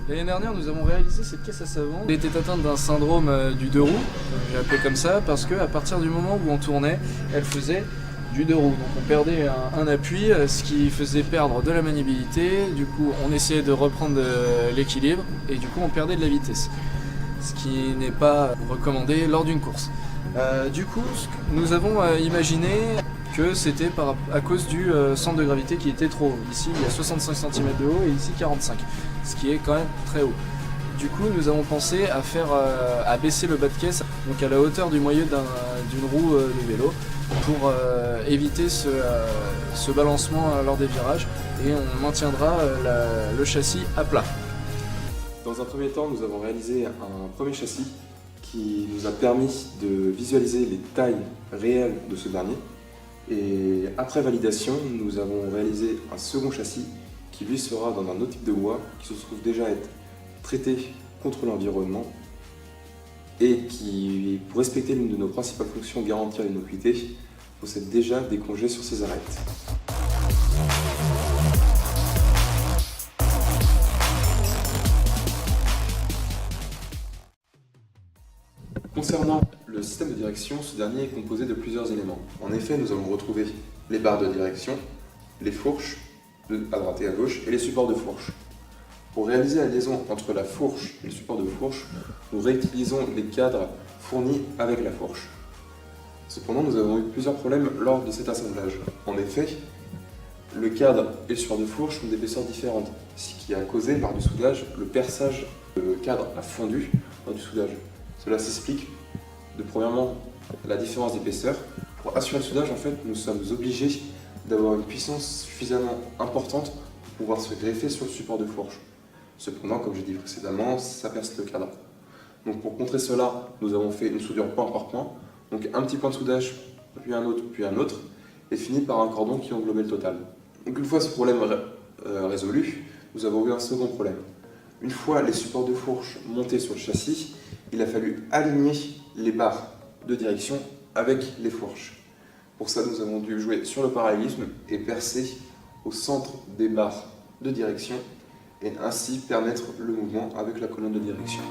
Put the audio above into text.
L'année dernière, nous avons réalisé cette caisse à savon. Elle était atteinte d'un syndrome du deux roues, j'ai appelé comme ça, parce qu'à partir du moment où on tournait, elle faisait du deux roues. Donc on perdait un appui, ce qui faisait perdre de la maniabilité. Du coup, on essayait de reprendre l'équilibre et du coup, on perdait de la vitesse. Ce qui n'est pas recommandé lors d'une course. Du coup, nous avons imaginé que c'était à cause du centre de gravité qui était trop haut. Ici, il y a 65 cm de haut et ici 45, ce qui est quand même très haut. Du coup, nous avons pensé à baisser le bas de caisse, donc à la hauteur du moyeu d'une roue de vélo, pour éviter ce balancement lors des virages, et on maintiendra le châssis à plat. Dans un premier temps, nous avons réalisé un premier châssis qui nous a permis de visualiser les tailles réelles de ce dernier. Et après validation, nous avons réalisé un second châssis qui lui sera dans un autre type de bois qui se trouve déjà être traité contre l'environnement et qui, pour respecter l'une de nos principales fonctions, garantir l'innocuité, possède déjà des congés sur ses arêtes. Concernant le système de direction, ce dernier est composé de plusieurs éléments. En effet, nous allons retrouver les barres de direction, les fourches à droite et à gauche et les supports de fourche. Pour réaliser la liaison entre la fourche et le support de fourche, nous réutilisons les cadres fournis avec la fourche. Cependant, nous avons eu plusieurs problèmes lors de cet assemblage. En effet, le cadre et le support de fourche ont d'épaisseurs différentes, ce qui a causé, lors du soudage, le perçage. Le cadre a fondu lors du soudage. Cela s'explique de premièrement la différence d'épaisseur. Pour assurer le soudage, en fait, nous sommes obligés d'avoir une puissance suffisamment importante pour pouvoir se greffer sur le support de fourche. Cependant, comme j'ai dit précédemment, ça perce le cadre. Donc pour contrer cela, nous avons fait une soudure point par point. Donc un petit point de soudage, puis un autre, et fini par un cordon qui englobait le total. Donc une fois ce problème résolu, nous avons eu un second problème. Une fois les supports de fourche montés sur le châssis, il a fallu aligner les barres de direction avec les fourches. Pour ça, nous avons dû jouer sur le parallélisme et percer au centre des barres de direction et ainsi permettre le mouvement avec la colonne de direction.